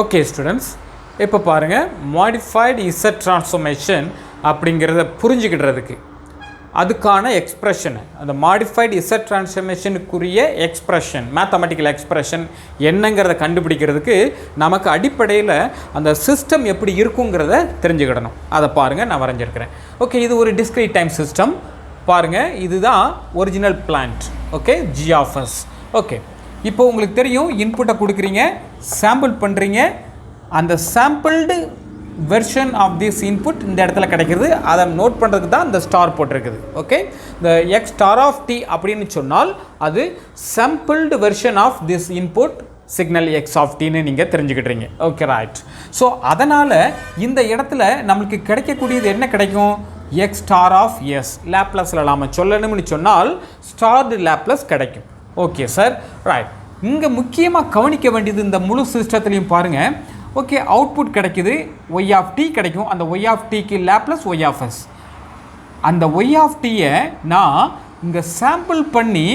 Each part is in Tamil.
ஓகே ஸ்டூடெண்ட்ஸ், இப்போ பாருங்கள், மாடிஃபைடு இசட் ட்ரான்ஸ்ஃபர்மேஷன் அப்படிங்கிறத புரிஞ்சுக்கிடுறதுக்கு அதுக்கான எக்ஸ்ப்ரெஷன், அந்த மாடிஃபைடு இசட் ட்ரான்ஸ்ஃபர்மேஷனுக்குரிய எக்ஸ்ப்ரெஷன், மேத்தமெட்டிக்கல் எக்ஸ்ப்ரெஷன் என்னங்கிறத கண்டுபிடிக்கிறதுக்கு நமக்கு அடிப்படையில் அந்த சிஸ்டம் எப்படி இருக்குங்கிறத தெரிஞ்சுக்கிடணும். அதை பாருங்கள், நான் வரைஞ்சிருக்கிறேன். ஓகே, இது ஒரு டிஸ்க்ரீட் டைம் சிஸ்டம். பாருங்கள், இதுதான் original plant. Okay, G of S. Okay, இப்போ உங்களுக்கு தெரியும், இன்புட்டை கொடுக்குறீங்க, சாம்பிள் பண்ணுறீங்க, அந்த sampled version of this input இந்த இடத்துல கிடைக்கிது. அதை நோட் பண்ணுறதுக்கு தான் இந்த ஸ்டார் போட்டிருக்குது. ஓகே, இந்த எக்ஸ் ஸ்டார் ஆஃப் டி அப்படின்னு சொன்னால் அது sampled version of this input signal X of டின்னு நீங்கள் தெரிஞ்சுக்கிட்டுறீங்க. Okay, right. ஸோ அதனால் இந்த இடத்துல நம்மளுக்கு கிடைக்கக்கூடியது என்ன கிடைக்கும்? X star of S. லேப்லஸில் நாம் சொல்லணும்னு சொன்னால் ஸ்டார்டு லேப்லஸ் கிடைக்கும். Okay sir, right. இங்கே முக்கியமாக கவனிக்க வேண்டியது இந்த முழு சிஸ்டத்துலையும் பாருங்கள். ஓகே, அவுட்புட் கிடைக்குது, ஒய் ஆஃப் டி கிடைக்கும். அந்த ஒய் ஆஃப் டிக்கு லேப்லஸ் ஒய் ஆஃப் எஸ். அந்த ஒய் ஆஃப் டியை நான் இங்கே சாம்பிள் பண்ணி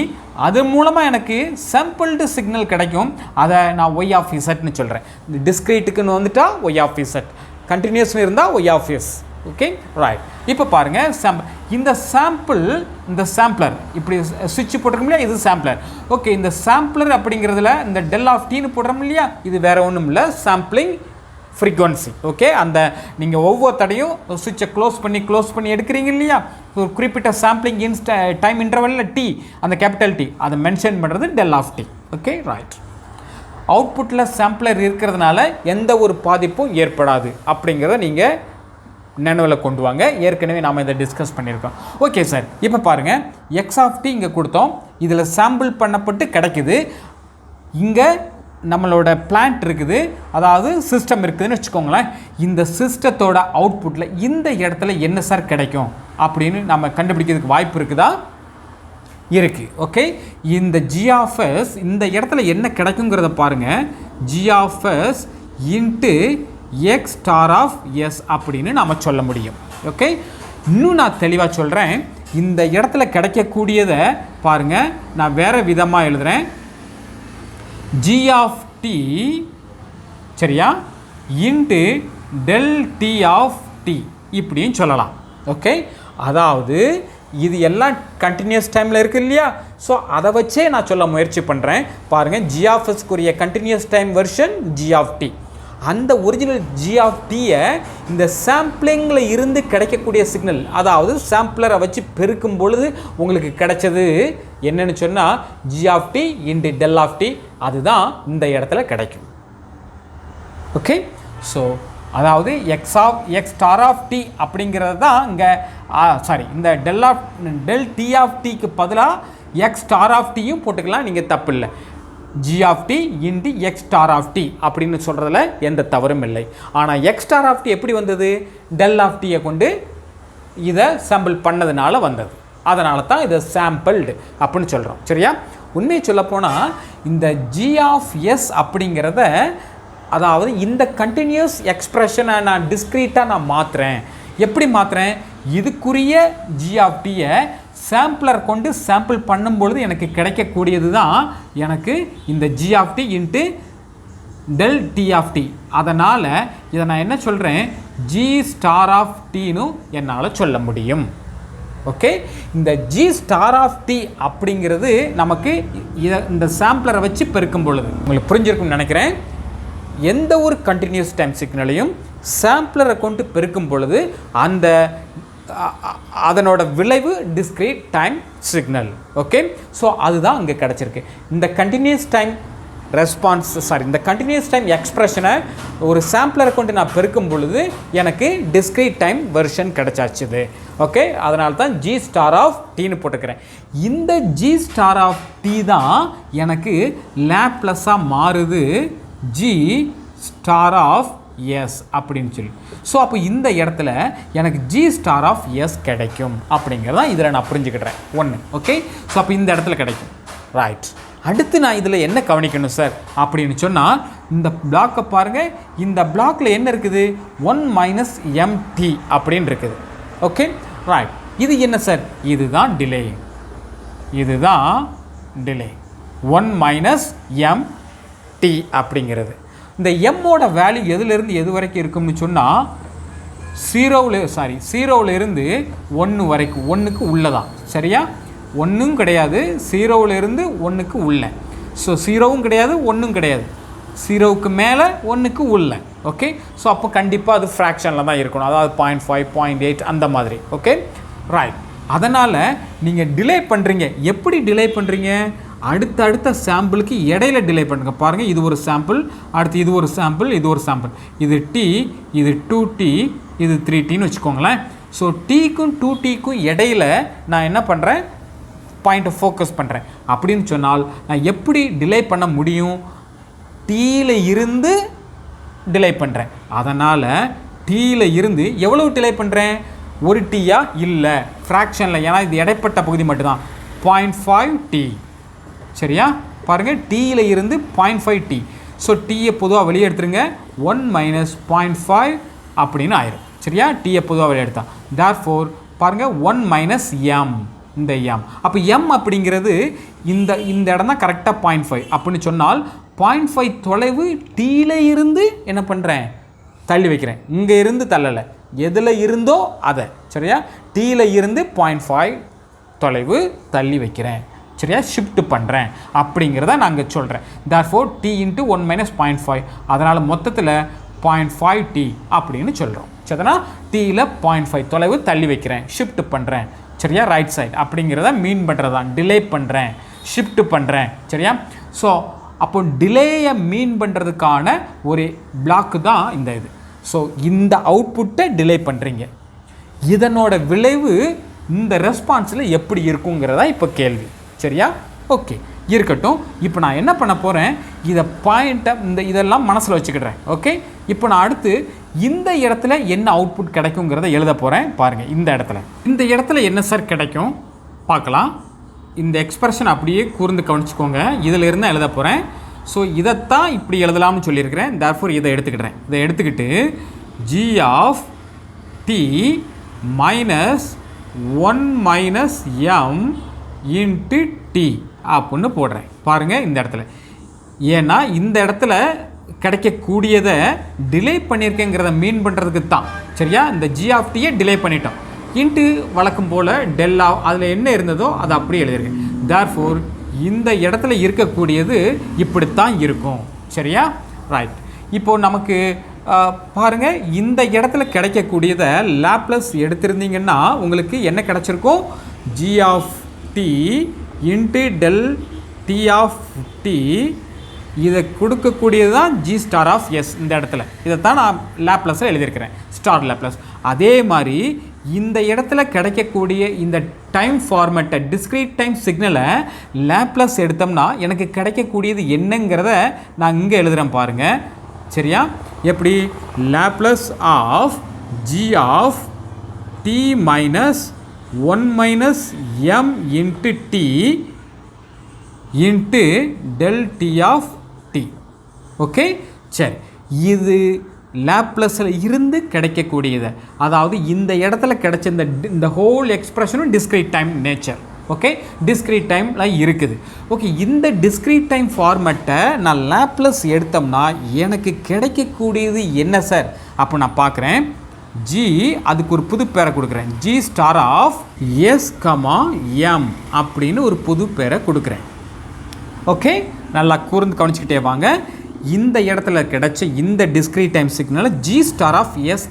அது மூலமாக எனக்கு சாம்பிள்டு சிக்னல் கிடைக்கும். அதை நான் ஒய் ஆஃப் இசட்னு சொல்கிறேன். இந்த டிஸ்க்ரீட்டுக்குன்னு வந்துட்டால் ஒய் ஆஃப் இசட், கண்டினியூஸ்னு இருந்தால் Y of S. Okay, right. இப்போ பாருங்கள், இந்த சாம்பிள், இந்த சாம்பிளர் இப்படி சுவிட்ச் போட்டிருக்கோம் இல்லையா, இது சாம்பிளர். ஓகே, இந்த சாம்பிளர் அப்படிங்கிறதுல இந்த டெல் ஆஃப் டீன்னு போடுறோம் இல்லையா, இது வேறு ஒன்றும் இல்லை, சாம்பிளிங் ஃப்ரீக்வன்சி. ஓகே, அந்த நீங்கள் ஒவ்வொரு தடையும் சுவிட்சை க்ளோஸ் பண்ணி எடுக்கிறீங்க இல்லையா, ஒரு குறிப்பிட்ட சாம்பிளிங் டைம் இன்டர்வலில் டி, அந்த கேபிட்டல் டி, அதை மென்ஷன் பண்ணுறது del of T. Okay, right. அவுட்புட்டில் சாம்பிளர் இருக்கிறதுனால எந்த ஒரு பாதிப்பும் ஏற்படாது அப்படிங்கிறத நீங்கள் நினைவில் கொண்டு வாங்க. ஏற்கனவே நாம் இதை டிஸ்கஸ் பண்ணியிருக்கோம். ஓகே சார், இப்போ பாருங்கள், எக்ஸ் ஆஃப் டி இங்கே கொடுத்தோம், இதில் சாம்பிள் பண்ணப்பட்டு கிடைக்குது. இங்கே நம்மளோட பிளான்ட் இருக்குது, அதாவது சிஸ்டம் இருக்குதுன்னு வச்சுக்கோங்களேன். இந்த சிஸ்டத்தோட அவுட்புட்டில் இந்த இடத்துல என்ன சார் கிடைக்கும் அப்படின்னு நம்ம கண்டுபிடிக்கிறதுக்கு வாய்ப்பு இருக்குதா? இருக்குது. ஓகே, இந்த ஜி ஆஃப் எஸ் இந்த இடத்துல என்ன கிடைக்குங்கிறத பாருங்கள். G of S into X star of S அப்படின்னு நாம் சொல்ல முடியும். ஓகே, இன்னும் நான் தெளிவாக சொல்கிறேன். இந்த இடத்துல கிடைக்கக்கூடியதை பாருங்கள், நான் வேறு விதமாக எழுதுகிறேன். ஜி ஆஃப் டி, சரியா, into del T of T இப்படியும் சொல்லலாம். ஓகே, அதாவது இது எல்லாம் கண்டினியூஸ் டைமில் இருக்குது இல்லையா, ஸோ அதை வச்சே நான் சொல்ல முயற்சி பண்ணுறேன். பாருங்கள், ஜி ஆஃப் எஸ்க்குரிய continuous time version G of T. அந்த ஒரிஜினல் ஜி ஆஃப் டியை இந்த சாம்பிளிங்கில் இருந்து கிடைக்கக்கூடிய சிக்னல், அதாவது சாம்பிளரை வச்சு பெருக்கும் பொழுது உங்களுக்கு கிடைச்சது என்னன்னு சொன்னால் G of T into del of T, அதுதான் இந்த இடத்துல கிடைக்கும். ஓகே, ஸோ அதாவது எக்ஸ் ஸ்டார் ஆஃப் டி அப்படிங்கிறது தான் இங்கே, இந்த டெல் டி ஆஃப் டிக்கு பதிலாக எக்ஸ் ஸ்டார் ஆஃப் டியும் போட்டுக்கலாம், நீங்கள் தப்பு இல்லை. G of T into X star of T அப்படின்னு சொல்கிறதுல எந்த தவறும் இல்லை. ஆனால் எக்ஸ் ஸ்டார் ஆஃப் டி எப்படி வந்தது? டெல் ஆஃப் டியை கொண்டு இதை சாம்பிள் பண்ணதுனால வந்தது. அதனால தான் இதை சாம்பிள்டு அப்படின்னு சொல்கிறோம். சரியா? உண்மையை சொல்லப்போனால் இந்த ஜி ஆஃப் எஸ் அப்படிங்கிறத, அதாவது இந்த கண்டினியூஸ் எக்ஸ்ப்ரெஷனை நான் டிஸ்க்ரீட்டாக நான் மாற்றுறேன். எப்படி மாற்றுறேன்? இதுக்குரிய ஜி ஆஃப் டியை சாம்பிளர் கொண்டு சாம்பிள் பண்ணும்பொழுது எனக்கு கிடைக்கக்கூடியது தான் எனக்கு இந்த G of T into del T of T. அதனால் இதை நான் என்ன சொல்கிறேன்? ஜி ஸ்டார் ஆஃப் டின்னு என்னால் சொல்ல முடியும். ஓகே, இந்த ஜி ஸ்டார் ஆஃப் டி அப்படிங்கிறது நமக்கு இந்த சாம்பிளரை வச்சு பெருக்கும் பொழுது உங்களுக்கு புரிஞ்சிருக்கும்னு நினைக்கிறேன். எந்த ஒரு கண்டினியூஸ் டைம் சிக்னலையும் சாம்பிளரை கொண்டு பெருக்கும் பொழுது அதனோட விளைவு discrete time signal. Okay, so அதுதான் இங்கே கிடச்சிருக்கு. இந்த கண்டினியூஸ் டைம் ரெஸ்பான்ஸ், இந்த கண்டினியூஸ் டைம் எக்ஸ்ப்ரெஷனை ஒரு சாம்பிளரை கொண்டு நான் பெருக்கும் பொழுது எனக்கு டிஸ்க்ரீட் டைம் வெர்ஷன் கிடச்சாச்சுது. ஓகே, அதனால தான் ஜி ஸ்டார் ஆஃப் டின்னு போட்டுக்கிறேன். இந்த ஜி ஸ்டார் ஆஃப் டி தான் எனக்கு லேப்லஸாக மாறுது ஜி ஸ்டார் ஆஃப் எஸ் அப்படின்னு சொல்லி. ஸோ அப்போ இந்த இடத்துல எனக்கு ஜி ஸ்டார் ஆஃப் எஸ் கிடைக்கும் அப்படிங்கிறத இதில் நான் புரிஞ்சுக்கிட்டேன். ஒன்று. ஓகே, ஸோ அப்போ இந்த இடத்துல கிடைக்கும். ரைட். அடுத்து நான் இதில் என்ன கவனிக்கணும் சார் அப்படின்னு சொன்னால், இந்த பிளாக்கை பாருங்கள். இந்த பிளாக்கில் என்ன இருக்குது? 1 மைனஸ் எம்டி அப்படின்னு இருக்குது. Okay, right. இது என்ன சார்? இதுதான் டிலே. 1 மைனஸ் எம்டி அப்படிங்கிறது. இந்த எம்மோட வேல்யூ எதுலேருந்து எது வரைக்கும் இருக்கும்னு சொன்னால் ஜீரோவிலேருந்து 1 வரைக்கும், 1க்கு உள்ளதான். சரியா? 1ம் கிடையாது, 0விலேருந்து 1க்கு உள்ள. ஸோ 0வும் கிடையாது, 1ம் கிடையாது, 0க்கு மேலே 1க்கு உள்ள. ஓகே, ஸோ அப்போ கண்டிப்பாக அது ஃப்ராக்ஷனில் தான் இருக்கணும், அதாவது 0.5 0.8 அந்த மாதிரி. Okay, right. அதனால் நீங்கள் டிலே பண்ணுறீங்க. எப்படி டிலே பண்ணுறீங்க? அடுத்த சாம்பிளுக்கு இடையில டிலே பண்ணுங்க. பாருங்கள், இது ஒரு சாம்பிள், அடுத்து இது ஒரு சாம்பிள், இது ஒரு சாம்பிள், இது T, இது 2T, இது 3Tன்னு வச்சுக்கோங்களேன். ஸோ Tக்கும் 2Tக்கும் இடையில நான் என்ன பண்ணுறேன்? பாயிண்ட்டை ஃபோக்கஸ் பண்ணுறேன். அப்படின்னு சொன்னால் நான் எப்படி டிலே பண்ண முடியும்? Tயில் இருந்து டிலே பண்ணுறேன். அதனால் Tயில் இருந்து எவ்வளவு டிலே பண்ணுறேன்? ஒரு டீயா? இல்லை, ஃப்ராக்ஷனில். ஏன்னா இது இடைப்பட்ட பகுதி மட்டும்தான். 0.5T. சரியா? பாருங்கள், Tயில் இருந்து 0.5T. ஸோ Tயை பொதுவாக வெளியே எடுத்துருங்க. 1 மைனஸ் 0.5 அப்படின்னு ஆயிரும். சரியா? Tயை பொதுவாக வெளியே எடுத்தா. தேர்ஃபோர் பாருங்கள், 1 மைனஸ் M, இந்த M. அப்போ M அப்படிங்கிறது இந்த இடம் தான் கரெக்டாக 0.5 அப்படின்னு சொன்னால் 0.5 தொலைவு Tயில் இருந்து என்ன பண்ணுறேன்? தள்ளி வைக்கிறேன். இங்கே இருந்து தள்ளலை, எதில் இருந்தோ அதை. சரியா? Tயில் இருந்து 0.5 தொலைவு தள்ளி வைக்கிறேன். சரியா? ஷிஃப்ட் பண்ணுறேன் அப்படிங்கிறத நான் இங்கே சொல்கிறேன். தேர்ஃபோர் T இன்ட்டு 1 மைனஸ் 0.5, அதனால் மொத்தத்தில் 0.5T அப்படின்னு சொல்கிறோம். சரினா? Tயில் 0.5 தொலைவு தள்ளி வைக்கிறேன், ஷிஃப்ட் பண்ணுறேன். சரியா? ரைட் சைடு அப்படிங்கிறத மீன் பண்ணுறது தான். டிலே பண்ணுறேன், ஷிஃப்ட் பண்ணுறேன். சரியா? ஸோ அப்போ டிலேயை மீன் பண்ணுறதுக்கான ஒரு பிளாக்கு தான் இந்த இது. ஸோ இந்த அவுட்புட்டை டிலே பண்ணுறீங்க. இதனோட விளைவு இந்த ரெஸ்பான்ஸில் எப்படி இருக்குங்கிறதா இப்போ கேள்வி. சரியா? ஓகே, இருக்கட்டும். இப்போ நான் என்ன பண்ண போகிறேன்? இதை பாயிண்ட்டை இதெல்லாம் மனசில் வச்சுக்கிடுறேன். ஓகே, இப்போ நான் அடுத்து இந்த இடத்துல என்ன அவுட்புட் கிடைக்குங்கிறத எழுத போகிறேன். பாருங்கள், இந்த இடத்துல என்ன சார் கிடைக்கும் பார்க்கலாம். இந்த எக்ஸ்பிரஷன் அப்படியே கூர்ந்து கவனிச்சுக்கோங்க. இதில் இருந்தால் எழுத போகிறேன். ஸோ இதைத்தான் இப்படி எழுதலாம்னு சொல்லியிருக்கிறேன். தேர்ஃபோர் இதை எடுத்துக்கிட்டேன். இதை எடுத்துக்கிட்டு G of T minus 1 minus M into T அப்படின்னு போடுறேன். பாருங்கள், இந்த இடத்துல. ஏன்னா இந்த இடத்துல கிடைக்கக்கூடியதை டிலே பண்ணியிருக்கேங்கிறத மீன் பண்ணுறதுக்கு தான். சரியா? இந்த G ஆஃப் Tயை டிலே பண்ணிட்டோம். இன்ட்டு வழக்கம் போல் டெல்லா அதில் என்ன இருந்ததோ அதை அப்படியே எழுதியிருக்கேன். தேர்ஃபோர் இந்த இடத்துல இருக்கக்கூடியது இப்படித்தான் இருக்கும். சரியா? ரைட். இப்போது நமக்கு பாருங்கள், இந்த இடத்துல கிடைக்கக்கூடியதை லாப்லஸ் எடுத்திருந்தீங்கன்னா உங்களுக்கு என்ன கிடச்சிருக்கும்? G of T into del T of T. இதை கொடுக்கக்கூடியது தான் G ஸ்டார் ஆஃப் S. இந்த இடத்துல இதைத்தான் நான் லாப்லஸில் எழுதியிருக்கிறேன், ஸ்டார் லாப்லஸ். அதே மாதிரி இந்த இடத்துல கிடைக்கக்கூடிய இந்த டைம் ஃபார்மேட்டை, டிஸ்க்ரீட் டைம் சிக்னலை லாப்லஸ் எடுத்தோம்னா எனக்கு கிடைக்கக்கூடியது என்னங்கிறத நான் இங்கே எழுதுகிறேன். பாருங்கள். சரியா? எப்படி? Laplace of G of T minus 1 minus M into T into del T of T. Okay, சரி. இது லாப்லஸில் இருந்து கிடைக்கக்கூடியது, அதாவது இந்த இடத்துல கிடைச்ச இந்த ஹோல் எக்ஸ்பிரஷனும் discrete time nature. Okay, discrete டைமில் இருக்குது. ஓகே, இந்த டிஸ்க்ரீட் டைம் ஃபார்மேட்டை நான் லாப்லஸ் எடுத்தோம்னா எனக்கு கிடைக்கக்கூடியது என்ன சார்? அப்போ நான் பார்க்குறேன், G அதுக்கு ஒரு புது பேரை கொடுக்குறேன். G star of S, M அப்படின்னு ஒரு புது பேரை கொடுக்குறேன். ஓகே, நல்லா கூர்ந்து கவனிச்சுக்கிட்டே வாங்க. இந்த இடத்துல கிடைச்ச இந்த டிஸ்க்ரீட் டைம் சிக்னலை G ஸ்டார் ஆஃப் S,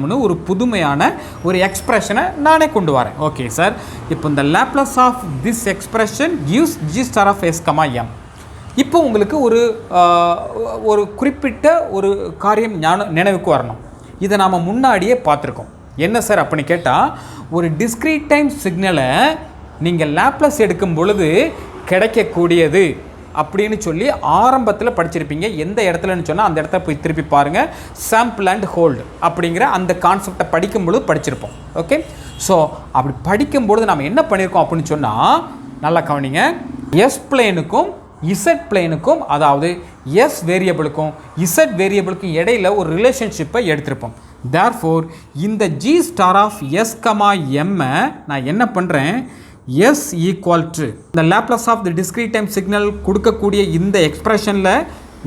Mனு ஒரு புதுமையான ஒரு எக்ஸ்பிரஷனை நானே கொண்டு வரேன். ஓகே சார், இப்போ இந்த Laplace of this expression gives G star of S, M. இப்போ உங்களுக்கு ஒரு குறிப்பிட்ட ஒரு காரியம் நினைவுக்கு வரணும். இதை நாம் முன்னாடியே பார்த்துருக்கோம். என்ன சார் அப்படின்னு கேட்டால், ஒரு டிஸ்க்ரீட் டைம் சிக்னலை நீங்கள் லாப்லஸ் எடுக்கும் பொழுது கிடைக்கக்கூடியது அப்படின்னு சொல்லி ஆரம்பத்தில் படிச்சிருப்பீங்க. எந்த இடத்துலன்னு சொன்னால் அந்த இடத்துல போய் திருப்பி பாருங்கள். சாம்பிள் அண்ட் ஹோல்டு அப்படிங்கிற அந்த கான்செப்டை படிக்கும்பொழுது படிச்சிருப்போம். ஓகே, ஸோ அப்படி படிக்கும்பொழுது நம்ம என்ன பண்ணியிருக்கோம் அப்படின்னு சொன்னால், நல்லா கவனிங்க. எஸ் பிளேனுக்கும் இசட் பிளேனுக்கும், அதாவது எஸ் வேரியபிளுக்கும் இசட் வேரியபிளுக்கும் இடையில் ஒரு ரிலேஷன்ஷிப்பை எடுத்திருப்போம். தேர்ஃபோர் இந்த G star of S, M நான் என்ன பண்ணுறேன்? S ஈக்குவல் டு இந்த Laplace of the discrete time signal கொடுக்கக்கூடிய இந்த எக்ஸ்பிரஷனில்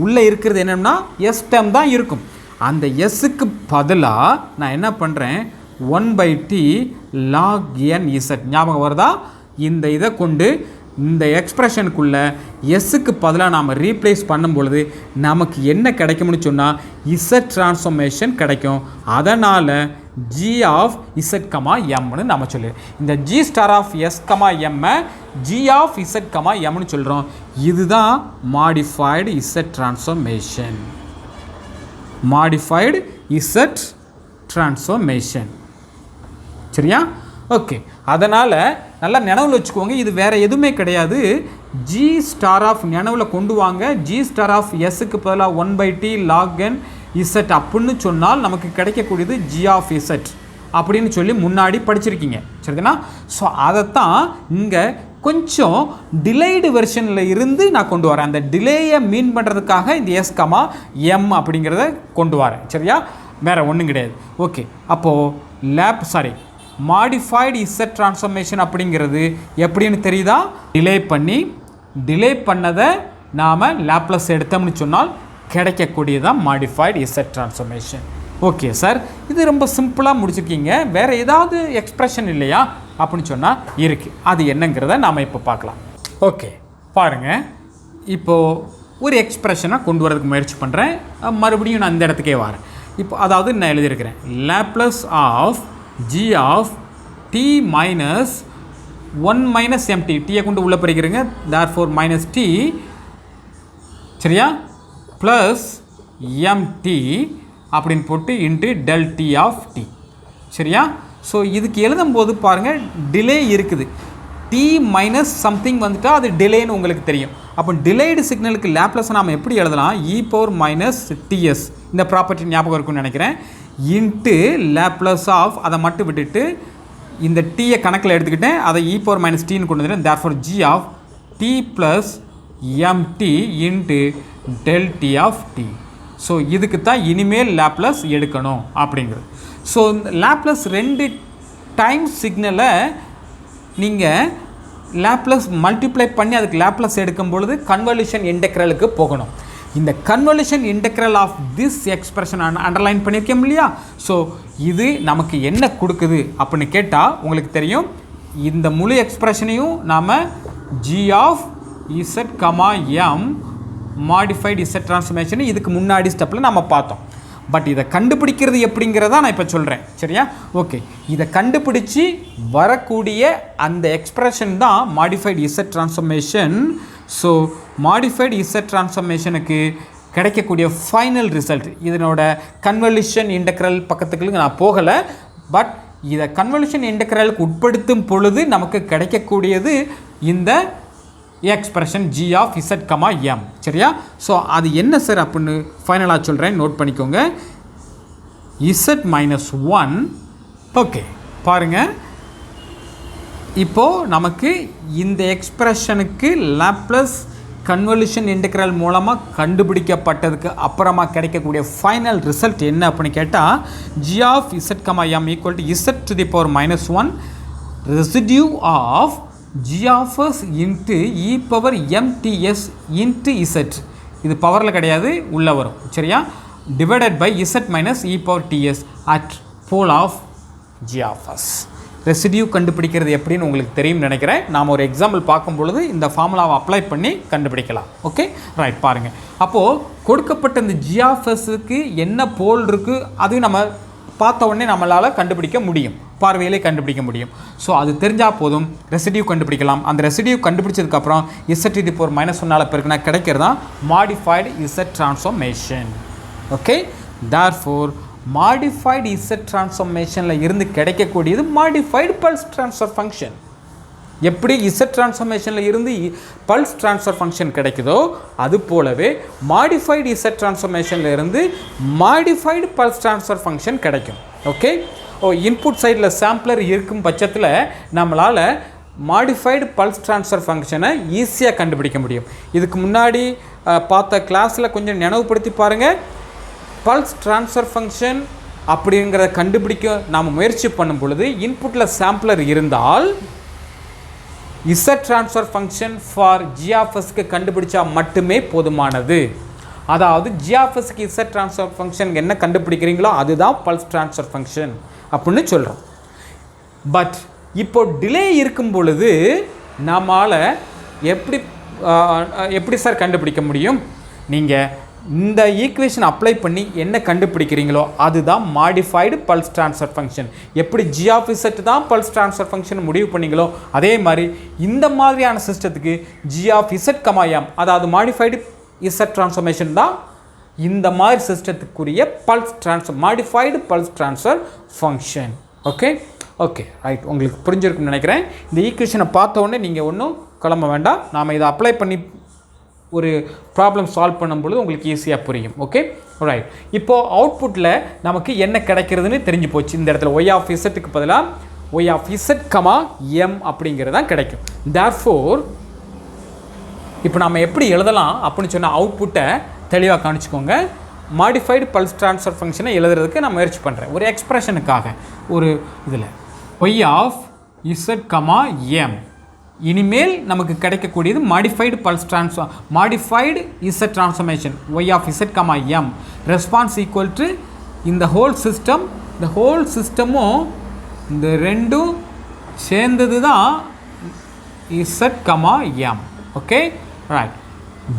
உள்ளே இருக்கிறது என்னென்னா எஸ் டேர்ம் தான் இருக்கும். அந்த எஸ்ஸுக்கு பதிலாக நான் என்ன பண்ணுறேன், 1/t log n z. ஞாபகம் வருதா? இந்த இதை கொண்டு இந்த எக்ஸ்பிரஷனுக்குள்ளே எஸ்ஸுக்கு பதிலாக நாம் ரீப்ளேஸ் பண்ணும் பொழுது நமக்கு என்ன கிடைக்கும்னு சொன்னால் இசட் டிரான்ஸ்ஃபர்மேஷன் கிடைக்கும். அதனால் g ஆஃப் இசட் கமா எம்னு நம்ம சொல்லி, இந்த g star of S comma எம்மை g ஆஃப் இசட் கமா எம்னு சொல்கிறோம். இதுதான் modified Z transformation. Modified Z transformation. சரியா? ஓகே. அதனால் நல்லா நினைவில் வச்சுக்கோங்க, இது வேறு எதுவுமே கிடையாது. ஜி ஸ்டார் ஆஃப் நினைவில் கொண்டு வாங்க. ஜி ஸ்டார் ஆஃப் எஸ்ஸுக்கு பதிலாக 1/t log n இசட் அப்படின்னு சொன்னால் நமக்கு கிடைக்கக்கூடியது ஜி ஆஃப் இசட் அப்படின்னு சொல்லி முன்னாடி படிச்சிருக்கீங்க. சரிதானா? ஸோ அதைத்தான் இங்கே கொஞ்சம் டிலேடு வெர்ஷனில் இருந்து நான் கொண்டு வரேன். அந்த டிலேயை மீன் பண்ணுறதுக்காக இந்த எஸ் கமா எம் அப்படிங்கிறத கொண்டு வரேன். சரியா? வேறு ஒன்றும் கிடையாது. ஓகே. அப்போது மாடிஃபைடு இசட் டிரான்ஸ்ஃபர்மேஷன் அப்படிங்கிறது எப்படின்னு தெரியுதா? டிலே பண்ணதை நாம் லேப்லஸ் எடுத்தோம்னு சொன்னால் கிடைக்கக்கூடியதான் modified Z transformation. Okay sir, இது ரொம்ப சிம்பிளாக முடிச்சிருக்கீங்க. வேறு ஏதாவது எக்ஸ்ப்ரெஷன் இல்லையா அப்படின்னு சொன்னால் இருக்குது. அது என்னங்கிறத நாம் இப்போ பார்க்கலாம். ஓகே, பாருங்கள். இப்போது ஒரு எக்ஸ்ப்ரெஷனை கொண்டு வரதுக்கு முயற்சி பண்ணுறேன். மறுபடியும் நான் இந்த இடத்துக்கே வரேன். இப்போ அதாவது நான் எழுதியிருக்கிறேன் Laplace of g of t minus 1 minus mt. t கொண்டு உள்ள பெருக்கிறீங்க. therefore minus t, சரியா, plus mt அப்படின்னு போட்டு into del t of t. சரியா? ஸோ இதுக்கு எழுதும்போது பாருங்கள் டிலே இருக்குது. t மைனஸ் சம்திங் வந்துட்டா அது டிலேன்னு உங்களுக்கு தெரியும். அப்போ டிலேடு சிக்னலுக்கு லேப்லஸை நாம் எப்படி எழுதலாம்? e power minus ts. இந்த ப்ராப்பர்ட்டி ஞாபகம் இருக்குன்னு நினைக்கிறேன். இன்ட்டு லேப்லஸ் ஆஃப், அதை மட்டும் விட்டுட்டு இந்த டீயை கணக்கில் எடுத்துக்கிட்டேன், அதை e power minus tன்னு கொண்டு வந்துட்டேன். therefore g of t plus mt into del t of t. So இதுக்கு தான் இனிமேல் லேப்லஸ் எடுக்கணும் அப்படிங்கிறது. ஸோ லேப்லஸ் 2 டைம் சிக்னலை நீங்கள் லேப்லஸ் மல்டிப்ளை பண்ணி அதுக்கு லேப்லஸ் எடுக்கும் பொழுது கன்வல்யூஷன் இன்டெக்ரலுக்கு போகணும். இந்த convolution integral of this expression underline பண்ணியிருக்கோம் இல்லையா? ஸோ இது நமக்கு என்ன கொடுக்குது அப்படின்னு கேட்டால் உங்களுக்கு தெரியும். இந்த முழு எக்ஸ்பிரஷனையும் நாம் g of Z comma M modified Z transformation இதுக்கு முன்னாடி ஸ்டெப்பில் நம்ம பார்த்தோம். பட் இதை கண்டுபிடிக்கிறது எப்படிங்கிறதா நான் இப்போ சொல்கிறேன். சரியா? ஓகே. இதை கண்டுபிடிச்சி வரக்கூடிய அந்த எக்ஸ்பிரஷன் தான் modified Z transformation. So modified Z டிரான்ஸ்ஃபர்மேஷனுக்கு கிடைக்கக்கூடிய ஃபைனல் ரிசல்ட், இதனோட கன்வல்யூஷன் இன்டெக்ரல் பக்கத்துக்கு நான் போகலை. பட் இதை கன்வல்யூஷன் இன்டெக்ரலுக்கு உட்படுத்தும் பொழுது நமக்கு கிடைக்கக்கூடியது இந்த expression g of Z comma M. சரியா? ஸோ அது என்ன சார் அப்படின்னு ஃபைனலாக சொல்கிறேன், நோட் பண்ணிக்கோங்க. Z minus 1. ஓகே, பாருங்கள். இப்போது நமக்கு இந்த எக்ஸ்பிரஷனுக்கு லேப்லஸ் கன்வல்யூஷன் இன்டெக்ரல் மூலமாக கண்டுபிடிக்கப்பட்டதுக்கு அப்புறமா கிடைக்கக்கூடிய ஃபைனல் ரிசல்ட் என்ன அப்படின்னு கேட்டால் g of Z comma M equal to Z to the power minus 1 residue of g of S into E power mts into Z. இது பவரில் கிடையாது, உள்ளே வரும். சரியா? Divided by Z minus E power ts at pole of g of S. Residue கண்டுபிடிக்கிறது எப்படின்னு உங்களுக்கு தெரியும் நினைக்கிறேன். நாம் ஒரு எக்ஸாம்பிள் பார்க்கும் பொழுது இந்த ஃபார்முலாவை அப்ளை பண்ணி கண்டுபிடிக்கலாம். Okay, right. பாருங்கள். அப்போது கொடுக்கப்பட்ட இந்த g ஆஃப் எஸ்ஸுக்கு என்ன போல் இருக்குது அது நம்ம பார்த்த உடனே நம்மளால் கண்டுபிடிக்க முடியும், பார்வையிலே கண்டுபிடிக்க முடியும். ஸோ அது தெரிஞ்சால் போதும், ரெசிடியூ கண்டுபிடிக்கலாம். அந்த ரெசிடியூ கண்டுபிடிச்சதுக்கப்புறம் Z to the power minus 1 பெருக்குனா கிடைக்கிறதா modified Z transformation. Okay, therefore modified Z டிரான்ஸ்ஃபர்மேஷனில் இருந்து கிடைக்கக்கூடியது மாடிஃபைடு பல்ஸ் ட்ரான்ஸ்ஃபர் ஃபங்க்ஷன். எப்படி இசட் டிரான்ஸ்ஃபர்மேஷனில் இருந்து பல்ஸ் ட்ரான்ஸ்ஃபர் ஃபங்க்ஷன் கிடைக்குதோ அது போலவே மாடிஃபைடு இசட் டிரான்ஸ்ஃபர்மேஷனில் இருந்து மாடிஃபைடு பல்ஸ் ட்ரான்ஸ்ஃபர் ஃபங்க்ஷன் கிடைக்கும். ஓகே, இன்புட் சைடில் சாம்பிளர் இருக்கும் பட்சத்தில் நம்மளால் மாடிஃபைடு பல்ஸ் ட்ரான்ஸ்ஃபர் ஃபங்க்ஷனை ஈஸியாக கண்டுபிடிக்க முடியும். இதுக்கு முன்னாடி பார்த்த கிளாஸில் கொஞ்சம் நினைவுபடுத்தி பாருங்கள். பல்ஸ் ட்ரான்ஸ்ஃபர் ஃபங்க்ஷன் அப்படிங்கிறத கண்டுபிடிக்க நாம் முயற்சி பண்ணும் பொழுது இன்புட்டில் சாம்பிளர் இருந்தால் Z transfer function for g of எஸ்க்கு கண்டுபிடிச்சா மட்டுமே போதுமானது. அதாவது ஜிஆஃப்எஸ்க்கு இசட் ட்ரான்ஸ்ஃபர் ஃபங்க்ஷன் என்ன கண்டுபிடிக்கிறீங்களோ அதுதான் பல்ஸ் ட்ரான்ஸ்ஃபர் ஃபங்க்ஷன் அப்படின்னு சொல்கிறோம். பட் இப்போ டிலே இருக்கும் பொழுது நம்மால் எப்படி சார் கண்டுபிடிக்க முடியும்? நீங்கள் இந்த ஈக்குவேஷன் அப்ளை பண்ணி என்ன கண்டுபிடிக்கிறீங்களோ அதுதான் மாடிஃபைடு பல்ஸ் ட்ரான்ஸ்ஃபர் ஃபங்க்ஷன். எப்படி ஜி ஆஃப் இசட் தான் பல்ஸ் ட்ரான்ஸ்ஃபர் ஃபங்க்ஷன் முடிவு பண்ணீங்களோ அதே மாதிரி இந்த மாதிரியான சிஸ்டத்துக்கு ஜி ஆஃப் இசட் கமாயம், அதாவது மாடிஃபைடு இசட் ட்ரான்ஸ்ஃபர்மேஷன் தான் இந்த மாதிரி சிஸ்டத்துக்குரிய modified pulse transfer function. Okay right, உங்களுக்கு புரிஞ்சிருக்குன்னு நினைக்கிறேன். இந்த ஈக்குவேஷனை பார்த்தோன்னே நீங்கள் ஒன்றும் கிளம்ப வேண்டாம். நாம் இதை அப்ளை பண்ணி ஒரு ப்ராப்ளம் சால்வ் பண்ணும்பொழுது உங்களுக்கு ஈஸியாக புரியும். Okay right. இப்போது அவுட்புட்டில் நமக்கு என்ன கிடைக்கிறதுன்னு தெரிஞ்சு போச்சு. இந்த இடத்துல ஒய் ஆஃப் இசட்டுக்கு பதிலாக Y of Z comma M அப்படிங்கிறது தான் கிடைக்கும். தேர்ஃபோர் இப்போ நம்ம எப்படி எழுதலாம் அப்படின்னு சொன்னால் அவுட்புட்டை தெளிவாக காணிச்சிக்கோங்க. மாடிஃபைடு பல்ஸ் ட்ரான்ஸ்ஃபர் ஃபங்க்ஷனை எழுதுறதுக்கு நான் முயற்சி பண்ணுறேன் ஒரு எக்ஸ்பிரஷனுக்காக. ஒரு இதில் Y of Z comma M, இனிமேல் நமக்கு கிடைக்கக்கூடியது modified Z transformation Y of Z comma M. Response equal to இந்த ஹோல் சிஸ்டமும் இந்த ரெண்டும் சேர்ந்தது தான் Z comma M. Okay right.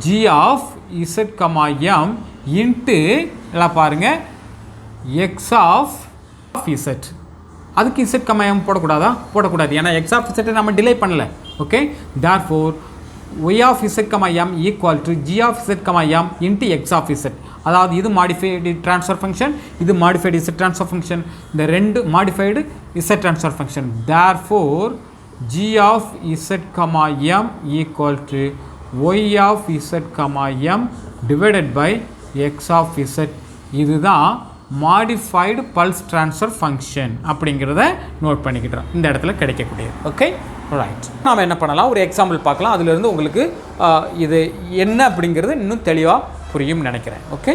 G of Z comma M into எல்லாம் பாருங்கள் எக்ஸ் ஆஃப் இசட். அதுக்கு இசட் கமா எம் போடக்கூடாது. ஏன்னா எக்ஸ் ஆஃப் இசட்டை நம்ம டிலே பண்ணல. Okay, therefore Y of Z comma M equal to G of Z comma M into X of Z. அதாவது இது மாடிஃபைடு ட்ரான்ஸ்ஃபர் ஃபங்க்ஷன், இது மாடிஃபைடு இசட் ட்ரான்ஸ்ஃபர் ஃபங்க்ஷன். இந்த ரெண்டு modified Z transfer function. Therefore G of Z comma M equal to Y of Z comma M divided by X of Z. இதுதான் மாடிஃபைடு பல்ஸ் ட்ரான்ஸ்ஃபர் ஃபங்க்ஷன் அப்படிங்கிறத நோட் பண்ணிக்கிட்டோம் இந்த இடத்துல கிடைக்கக்கூடியது. Okay right. நாம் என்ன பண்ணலாம், ஒரு எக்ஸாம்பிள் பார்க்கலாம். அதிலிருந்து உங்களுக்கு இது என்ன அப்படிங்கிறது இன்னும் தெளிவாக புரியும் நினைக்கிறேன். ஓகே.